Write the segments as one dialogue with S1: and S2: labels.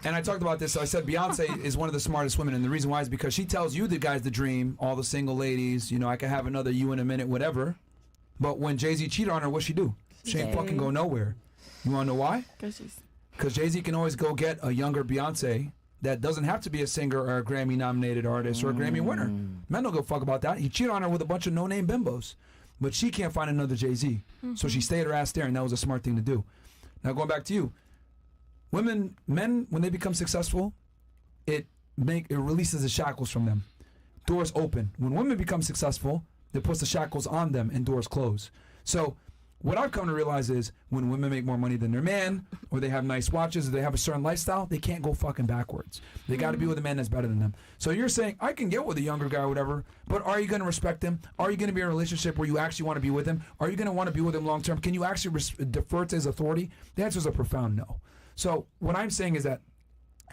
S1: And I talked about this. So I said Beyonce is one of the smartest women, and the reason why is because she tells you the guys the dream, all the single ladies. You know, I can have another you in a minute, whatever. But when Jay-Z cheated on her, what'd she do? She ain't fucking go nowhere. You wanna know why? Because Jay-Z can always go get a younger Beyonce that doesn't have to be a singer or a Grammy-nominated artist or a Grammy winner. Men don't go fuck about that. He cheated on her with a bunch of no-name bimbos. But she can't find another Jay-Z. So she stayed her ass there, and that was a smart thing to do. Now going back to you. Men, when they become successful, it releases the shackles from them. Doors open. When women become successful, it puts the shackles on them and doors close. So what I've come to realize is when women make more money than their man, or they have nice watches, or they have a certain lifestyle, they can't go fucking backwards. They got to be with a man that's better than them. So you're saying, I can get with a younger guy or whatever, but are you going to respect him? Are you going to be in a relationship where you actually want to be with him? Are you going to want to be with him long term? Can you actually defer to his authority? The answer is a profound no. So what I'm saying is that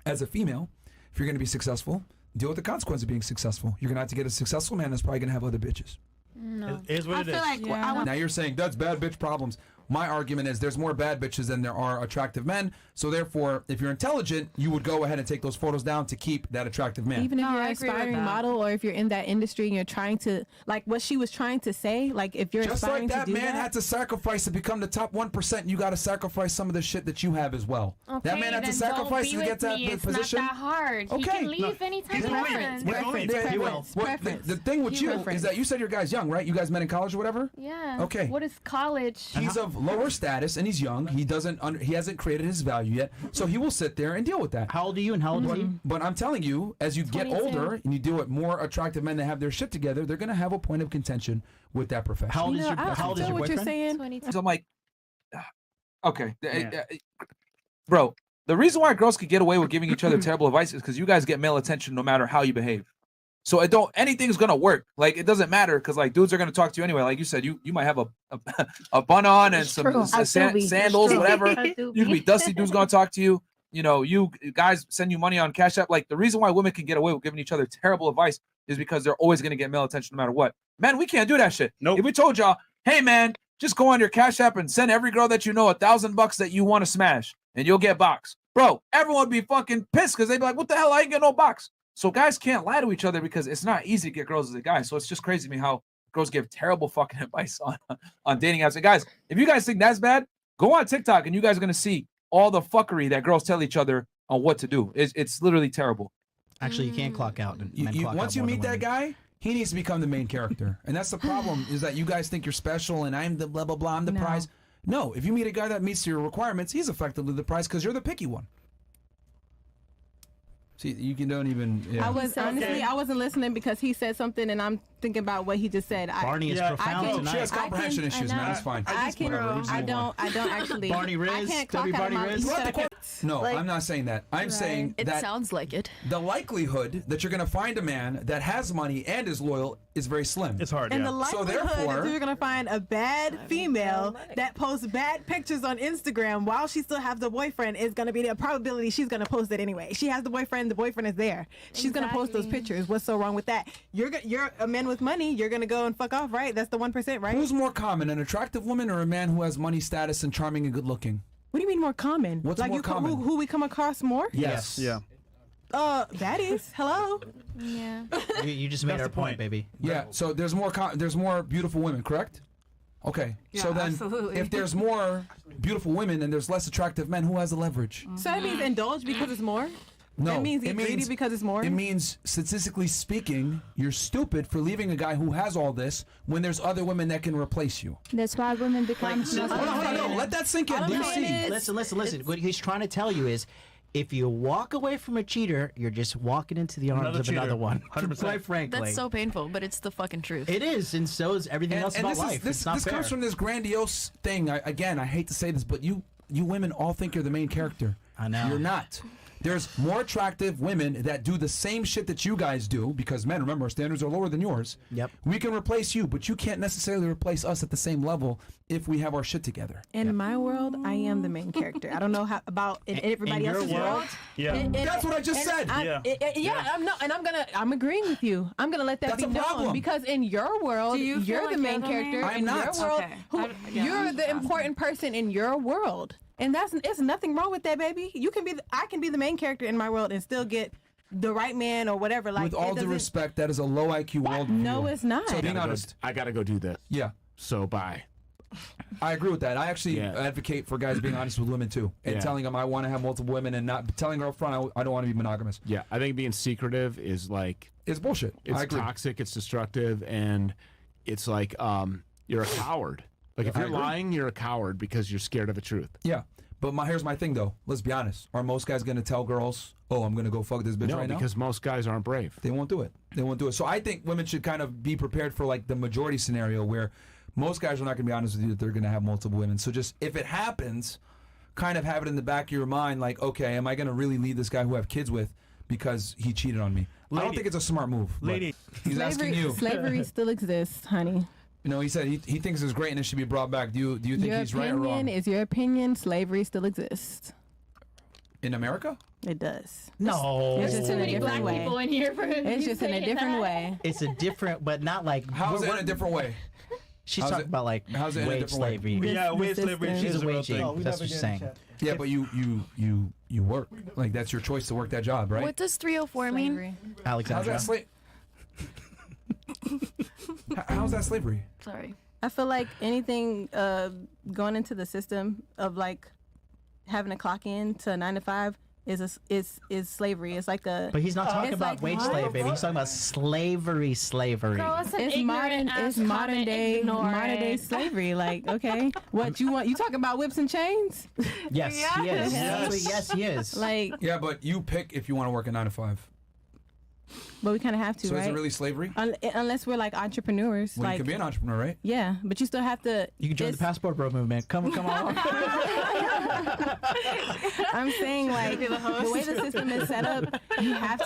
S1: as a female, if you're going to be successful, deal with the consequence of being successful. You're going to have to get a successful man that's probably going to have other bitches.
S2: No.
S3: It is what it is.
S2: Like
S1: now you're saying that's bad bitch problems. My argument is there's more bad bitches than there are attractive men. So therefore, if you're intelligent, you would go ahead and take those photos down to keep that attractive man.
S4: Even if you're an aspiring model, or if you're in that industry and you're trying to, like what she was trying to say, like if you're
S1: just
S4: aspiring
S1: like that
S4: to do
S1: man had to sacrifice to become the top 1%, you got to sacrifice some of the shit that you have as well.
S2: Okay,
S1: that man had to sacrifice to get to that position.
S2: It's not that hard.
S1: Okay.
S2: He can leave anytime he wants.
S1: The thing with you is that you said your guy's young, right? You guys met in college or whatever?
S2: Yeah.
S1: Okay.
S2: What is college?
S1: He's of lower status and he's young. He hasn't created his value yet, so he will sit there and deal with that.
S3: How old are you and how old is he?
S1: But I'm telling you, as you
S2: 22.
S1: get older and you deal with more attractive men that have their shit together, they're gonna have a point of contention with that profession.
S3: How old is your
S4: boyfriend? You're saying?
S2: 22.
S5: So I'm like, okay, bro. The reason why girls could get away with giving each other terrible advice is because you guys get male attention no matter how you behave. So anything's gonna work. Like it doesn't matter because like dudes are gonna talk to you anyway. Like you said, you might have a bun on and some sandals, whatever. You can be dusty. Dudes gonna talk to you. You know, you guys send you money on Cash App. Like the reason why women can get away with giving each other terrible advice is because they're always gonna get male attention no matter what. Man, we can't do that shit.
S3: Nope.
S5: If we told y'all, hey man, just go on your Cash App and send every girl that you know $1,000 that you want to smash, and you'll get box. Bro, everyone would be fucking pissed because they'd be like, what the hell? I ain't get no box. So guys can't lie to each other because it's not easy to get girls as a guy. So it's just crazy to me how girls give terrible fucking advice on dating apps. And guys, if you guys think that's bad, go on TikTok and you guys are going to see all the fuckery that girls tell each other on what to do. It's literally terrible.
S3: Actually, you can't clock out.
S1: Once you meet that guy, he needs to become the main character. And that's the problem is that you guys think you're special and I'm the blah, blah, blah, I'm the prize. No, if you meet a guy that meets your requirements, he's effectively the prize because you're the picky one. See, you don't even. Yeah.
S4: I wasn't listening because he said something, and I'm thinking about what he just said.
S3: Barney is profound tonight.
S1: She has comprehension issues, man. It's fine.
S4: I don't actually.
S3: Barney Riz.
S4: I can't clock out
S3: Barney Riz.
S1: No, I'm not saying that. I'm saying that
S6: it sounds like it.
S1: The likelihood that you're going to find a man that has money and is loyal is very slim.
S3: It's hard.
S4: And the likelihood that you're going to find a bad female that posts bad pictures on Instagram while she still has the boyfriend is going to be the probability she's going to post it anyway. She has the boyfriend is there. She's going to post those pictures. What's so wrong with that? You're a man with money. You're going to go and fuck off, right? That's the 1%, right?
S1: Who's more common, an attractive woman or a man who has money, status, and charming and good looking?
S4: What do you mean more common?
S1: What's more common?
S4: Who we come across more?
S1: Yes.
S3: Yeah.
S4: Baddies. Hello.
S2: Yeah.
S3: You just made our point, baby.
S1: Yeah. So there's more beautiful women, correct? Okay.
S6: Yeah,
S1: so then,
S6: absolutely.
S1: if there's more beautiful women and there's less attractive men, who has the leverage?
S4: So that means indulge because it's more?
S1: No,
S4: that means greedy because it's more?
S1: It means, statistically speaking, you're stupid for leaving a guy who has all this when there's other women that can replace you.
S2: That's why women become...
S1: Hold on, no, let that sink in. Do you see?
S3: Listen. What he's trying to tell you is, if you walk away from a cheater, you're just walking into the arms of another one.
S6: 100%.
S3: Quite frankly.
S6: That's so painful, but it's the fucking truth.
S3: It is, and so is everything else about life.
S1: This
S3: comes
S1: from this grandiose thing. I hate to say this, but you women all think you're the main character.
S3: I know.
S1: You're not. There's more attractive women that do the same shit that you guys do because, men, remember, our standards are lower than yours.
S3: Yep.
S1: We can replace you, but you can't necessarily replace us at the same level if we have our shit together.
S4: In my world, I am the main character. I don't know how about in everybody else's world.
S3: Yeah.
S1: That's what I just said.
S4: I'm agreeing with you. I'm gonna let that
S1: That's
S4: be
S1: a
S4: known
S1: problem.
S4: because in your world, you're the main character.
S1: I'm
S4: in
S1: not.
S4: your world, you're the important person in your world. And it's nothing wrong with that, baby. I can be the main character in my world and still get the right man or whatever. Like,
S1: with all due respect, that is a low IQ world.
S4: No, it's not.
S1: So being honest,
S7: I gotta go do this.
S1: Yeah.
S7: So bye.
S1: I agree with that. I actually advocate for guys being honest with women too, and telling them I want to have multiple women, and not telling her up front I don't want to be monogamous.
S7: Yeah, I think being secretive is like
S1: it's bullshit.
S7: It's toxic. It's destructive, and it's like you're a coward. Like if you're lying, you're a coward because you're scared of the truth.
S1: Yeah, but here's my thing though. Let's be honest. Are most guys gonna tell girls, "Oh, I'm gonna go fuck this bitch right now"?
S7: No, because most guys aren't brave.
S1: They won't do it. They won't do it. So I think women should kind of be prepared for like the majority scenario where most guys are not gonna be honest with you that they're gonna have multiple women. So just if it happens, kind of have it in the back of your mind, like, okay, am I gonna really leave this guy who I have kids with because he cheated on me? I don't think it's a smart move.
S8: Lady,
S1: he's asking you.
S4: Slavery still exists, honey.
S1: You know, he said he thinks it's great and it should be brought back. Do you think he's right or wrong?
S4: Your opinion is your opinion. Slavery still exists.
S1: In America?
S4: It does.
S3: No.
S4: It's just in a different way.
S2: People in here for
S4: it's just in a different way.
S3: It's a different, but not like.
S1: How's it in a different way?
S3: She's talking about like
S1: how's it in a
S3: wage
S1: different way?
S3: slavery.
S8: Yeah, wage slavery.
S3: She's a
S8: real
S3: wage
S8: thing.
S3: slave. That's what she's saying.
S1: Yeah, but you work. Like that's your choice to work that job, right?
S6: What does 304 mean?
S1: How's
S3: Alexandra.
S1: that how's that slavery?
S6: Sorry.
S4: I feel like anything going into the system of like having to clock in to 9 to 5 is slavery. It's like a.
S3: But he's not talking
S4: it's
S3: about
S4: like,
S3: wage
S4: what?
S3: slave, baby. He's talking about slavery.
S2: Girl,
S4: It's modern day slavery. Like, okay, what you want? You talking about whips and chains?
S3: Yes, he is. Yes, he is.
S4: Like,
S1: Yeah, but you pick if you want to work a 9 to 5.
S4: but we kind of have to,
S1: So
S4: right?
S1: is it really slavery?
S4: Unless we're like entrepreneurs.
S1: Well,
S4: like,
S1: you can be an entrepreneur, right?
S4: yeah, but you still have to.
S3: You can join the passport bro movement. Come on.
S4: I'm saying like the way the system is set up, you have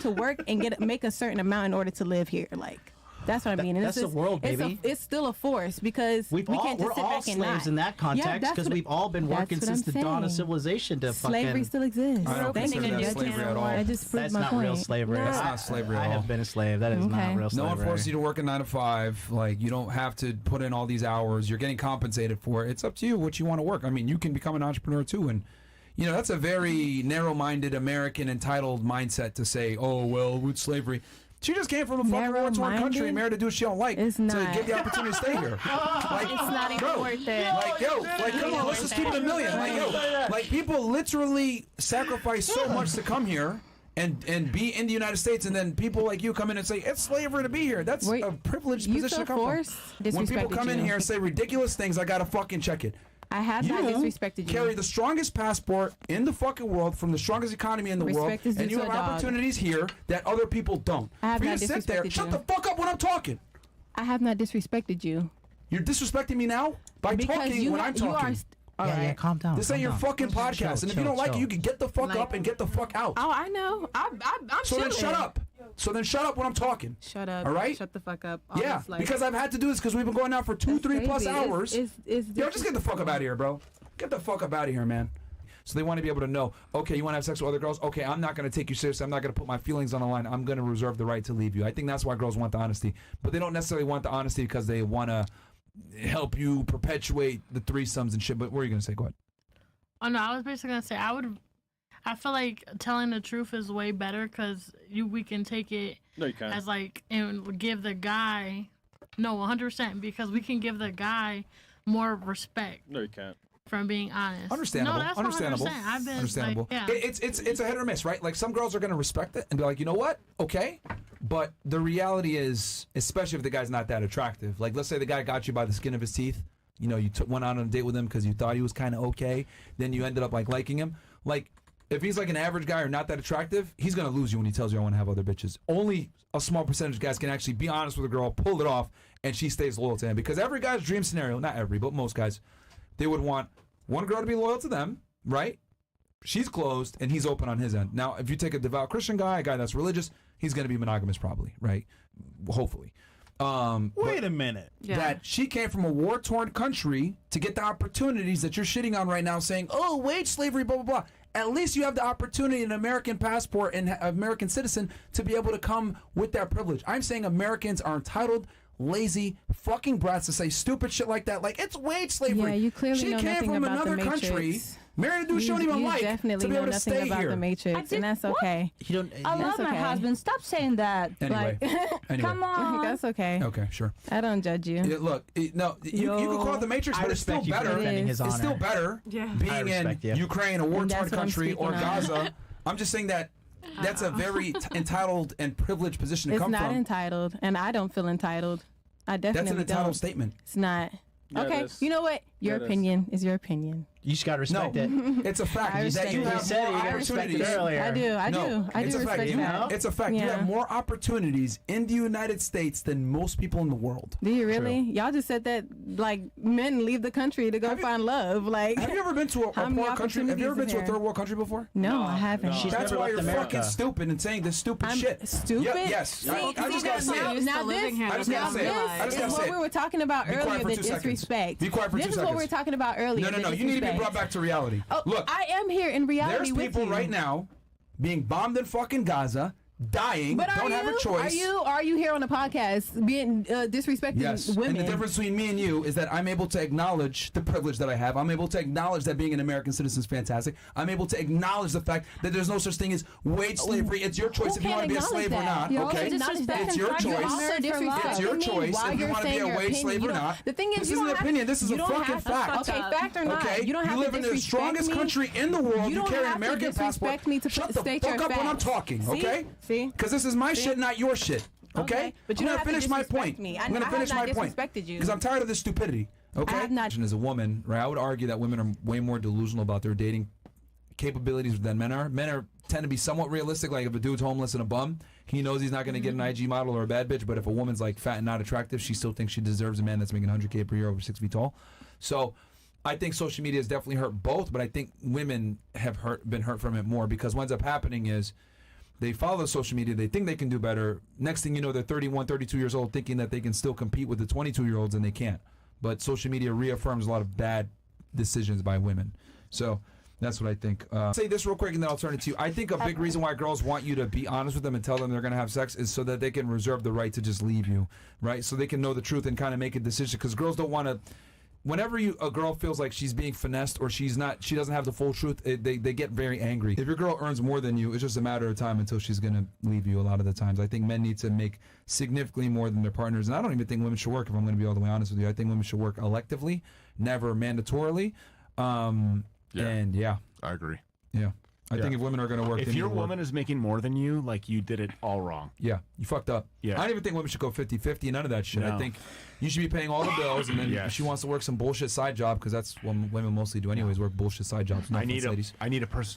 S4: to work and make a certain amount in order to live here. Like that's what I mean. And
S3: That's the world, baby.
S4: It's still a force because we can't just
S3: we're
S4: sit
S3: all
S4: back and
S3: slaves
S4: not.
S3: in that context because we've all been working
S4: that's what
S3: since
S4: I'm
S3: the dawn of
S4: saying.
S3: civilization to
S4: Slavery
S3: fucking.
S4: still exists.
S1: I don't
S4: Thank
S1: consider
S4: you.
S1: that slavery at all.
S4: I just proved
S3: That's
S4: my
S3: not
S4: point.
S3: real slavery.
S1: That's not slavery at
S3: I
S1: all.
S3: have been a slave. That is not
S4: Okay.
S3: real
S1: No
S3: slavery.
S1: one forces you to work a 9 to 5. Like you don't have to put in all these hours. You're getting compensated for it. It's up to you what you want to work. I mean, you can become an entrepreneur too, and you know that's a very narrow-minded American entitled mindset to say, "Oh well, with slavery." She just came from a fucking war-torn country and married a dude she don't like
S4: It's
S1: to
S4: not.
S1: get the opportunity to stay here. Like,
S2: It's not even
S1: bro,
S2: worth it.
S1: Like, yo, like, come on, let's just keep it a million. Like, yo, like, people literally sacrifice so much to come here and be in the United States, and then people like you come in and say, it's slavery to be here. That's
S4: Wait,
S1: a privileged
S4: you
S1: position to
S4: feel
S1: come
S4: forced?
S1: from. When people come in here and say ridiculous things, I gotta fucking check it.
S4: I have not disrespected you.
S1: Carry the strongest passport in the fucking world from the strongest economy in the
S4: Respect is
S1: world, and
S4: due
S1: you
S4: to
S1: have
S4: a dog.
S1: opportunities here that other people don't.
S4: I have
S1: For you
S4: not
S1: to sit there,
S4: disrespected
S1: shut
S4: you.
S1: the fuck up when I'm talking.
S4: I have not disrespected you.
S1: You're disrespecting me now by
S4: Because
S1: talking
S4: you
S1: when I'm talking.
S3: Yeah, calm down.
S1: This
S3: calm
S1: ain't your
S3: down.
S1: fucking podcast, and if you don't like it, you can get the fuck up and get the fuck out.
S4: Oh, I know. I'm
S1: So then
S4: chilling.
S1: shut up. So then shut up when I'm talking.
S4: Shut up.
S1: All right?
S4: Shut the fuck up.
S1: Yeah,
S4: Honest, like,
S1: because I've had to do this because we've been going out for 2-3 plus
S4: crazy.
S1: hours.
S4: It's
S1: Yo, just get the fuck up out of here, bro. Get the fuck up out of here, man. So they want to be able to know, okay, you want to have sex with other girls? Okay, I'm not going to take you seriously. I'm not going to put my feelings on the line. I'm going to reserve the right to leave you. I think that's why girls want the honesty. But they don't necessarily want the honesty because they want to help you perpetuate the threesomes and shit. But what are you going to say? Go ahead.
S9: Oh no, I was basically gonna say I feel like telling the truth is way better because we can take it as like and give the guy 100% because we can give the guy more respect.
S8: No, you can't.
S9: From being honest.
S1: Understandable.
S9: No, that's
S1: understandable.
S9: 100%. I've been
S1: understandable.
S9: Like, yeah.
S1: It's a hit or miss, right? Like some girls are gonna respect it and be like, you know what? Okay. But the reality is, especially if the guy's not that attractive. Like let's say the guy got you by the skin of his teeth. You know, you went out on a date with him because you thought he was kind of okay. Then you ended up like liking him. Like if he's like an average guy or not that attractive, he's gonna lose you when he tells you I want to have other bitches. Only a small percentage of guys can actually be honest with a girl, pull it off, and she stays loyal to him. Because every guy's dream scenario, not every, but most guys, they would want one girl to be loyal to them, right? She's closed and he's open on his end. Now, if you take a devout Christian guy, a guy that's religious, he's gonna be monogamous probably, right? Hopefully.
S8: Wait a minute.
S1: That she came from a war-torn country to get the opportunities that you're shitting on right now, saying, "Oh, wage slavery, blah blah blah." At least you have the opportunity, an American passport and American citizen, to be able to come with that privilege. I'm saying Americans are entitled, lazy fucking brats to say stupid shit like that. Like, it's wage slavery.
S4: Yeah, you clearly
S1: she
S4: know
S1: came
S4: nothing
S1: from
S4: about
S1: another
S4: the
S1: country,
S4: Matrix.
S1: married a dude she don't even like, to
S4: definitely
S1: be
S4: know
S1: able to
S4: nothing
S1: stay
S4: about
S1: here.
S4: the Matrix, and that's okay.
S3: You don't.
S2: I love my
S4: okay.
S2: husband. Stop saying that.
S1: Anyway, anyway.
S2: Come on.
S4: That's okay.
S1: Okay, sure.
S4: I don't judge you.
S1: Yeah, look, no, you can call it the Matrix,
S3: I
S1: but it's still
S3: respect you for
S1: better.
S3: defending his
S1: It's still
S3: honor.
S1: better being in
S3: respect you.
S1: Ukraine, a
S4: And
S1: war-torn
S4: that's what I'm
S1: country, or
S4: speaking on.
S1: Gaza. I'm just saying that that's a very entitled and privileged position to
S4: It's
S1: come
S4: not
S1: from.
S4: entitled, and I don't feel entitled. I
S1: That's
S4: definitely
S1: an entitled
S4: don't.
S1: statement.
S4: It's not.
S8: Yeah, it
S4: Okay,
S8: is.
S4: you know what? Your
S8: Yeah, it is.
S4: opinion is your opinion.
S3: You just gotta
S1: No,
S3: respect it.
S1: it's a fact
S4: I
S1: that
S4: respect
S1: you
S4: it.
S1: have
S3: You said it,
S1: more
S3: you gotta respect it
S1: opportunities.
S3: earlier.
S4: I do. I
S1: No,
S4: do. I
S1: it's
S4: do
S1: a fact.
S4: respect that.
S1: It's a fact. You
S4: Yeah.
S1: have more opportunities in the United States than most people in the world.
S4: Do you really? Y'all just said that like men leave the country to go find love. Like,
S1: Have you ever been to a
S4: How many
S1: poor country? Have you ever been to a
S4: opportunities
S1: third world country before?
S4: no, I haven't.
S3: She's
S1: That's
S3: never
S1: why
S3: left
S1: you're
S3: America.
S1: fucking stupid and saying this stupid
S4: I'm
S1: shit.
S4: stupid?
S1: Yeah, yes. I just gotta say it.
S4: Now this,
S1: I just gotta say it. I just
S4: is
S1: gotta
S4: what
S1: say
S4: we
S1: it.
S4: were talking about
S1: Be quiet
S4: earlier,
S1: for
S4: the
S1: 2 seconds.
S4: disrespect.
S1: Be quiet for 2
S4: This is what we
S1: seconds.
S4: were talking about earlier.
S1: No,
S4: the
S1: you need to be
S4: disrespect.
S1: brought back to reality.
S4: Oh,
S1: Look,
S4: I am here in reality
S1: there's
S4: with
S1: people
S4: you.
S1: right now being bombed in fucking Gaza, dying,
S4: But
S1: don't have a choice.
S4: Are you here on the podcast being disrespecting
S1: Yes,
S4: women?
S1: and the difference between me and you is that I'm able to acknowledge the privilege that I have. I'm able to acknowledge that being an American citizen is fantastic. I'm able to acknowledge the fact that there's no such thing as wage slavery. It's your choice if you want to be a slave or not.
S2: You're
S1: Okay,
S2: also disrespecting
S1: it's your
S2: friends.
S1: choice.
S2: You're also disrespecting
S1: It's your
S2: me
S1: choice
S2: while
S1: if you
S2: you're
S1: want to be
S2: saying
S1: a
S2: your
S1: wage
S2: opinion.
S1: slave
S2: You
S1: or
S2: don't-
S1: not.
S4: The thing is,
S1: This
S4: you
S1: isn't
S4: don't
S1: an
S4: have-
S1: opinion. This is
S4: you
S1: a
S4: don't
S1: fucking
S4: have-
S1: fact.
S4: Okay, fact or not,
S1: Okay,
S4: you don't have
S1: live
S4: to
S1: in the
S4: disrespect
S1: strongest
S4: me.
S1: country in the world.
S4: You
S1: You
S4: don't
S1: carry an
S4: have to
S1: American passport.
S4: disrespect me to
S1: Shut the
S4: state
S1: fuck
S4: your
S1: up when I'm
S4: facts.
S1: talking,
S4: See?
S1: okay?
S4: See?
S1: Because this is my shit, not your shit. Okay?
S4: But you
S1: I'm
S4: don't
S1: gonna
S4: have to
S1: finish my
S4: disrespect
S1: point.
S4: me.
S1: I'm gonna
S4: I have
S1: finish
S4: not
S1: my point.
S4: disrespected you.
S1: Because I'm tired of this stupidity. Okay?
S4: I have not-
S1: As a woman, right, I would argue that women are way more delusional about their dating capabilities than men are. Men tend to be somewhat realistic. Like if a dude's homeless and a bum, he knows he's not going to get an IG model or a bad bitch. But if a woman's like fat and not attractive, she still thinks she deserves a man that's making 100K per year over 6 feet tall. So I think social media has definitely hurt both, but I think women have been hurt from it more because what ends up happening is they follow social media, they think they can do better. Next thing you know, they're 31, 32 years old thinking that they can still compete with the 22-year-olds and they can't. But social media reaffirms a lot of bad decisions by women. So that's what I think. Say this real quick and then I'll turn it to you. I think a big reason why girls want you to be honest with them and tell them they're going to have sex is so that they can reserve the right to just leave you, right? So they can know the truth and kind of make a decision because girls don't want to. Whenever a girl feels like she's being finessed or she doesn't have the full truth, they get very angry. If your girl earns more than you, it's just a matter of time until she's going to leave you a lot of the times. I think men need to make significantly more than their partners. And I don't even think women should work, if I'm going to be all the way honest with you. I think women should work electively, never mandatorily. And yeah.
S7: I agree.
S1: Yeah. I think if women are going to work,
S7: if
S1: they need
S7: your
S1: to work.
S7: woman is making more than you, like you did it all wrong.
S1: Yeah, you fucked up.
S7: Yeah.
S1: I don't even think women should go 50-50, none of that shit. I
S7: No.
S1: think you should be paying all the bills, and then
S7: Yes.
S1: if she wants to work some bullshit side job, because that's what women mostly do anyways, work bullshit side jobs. No
S7: I
S1: offense,
S7: need
S1: ladies.
S7: a person.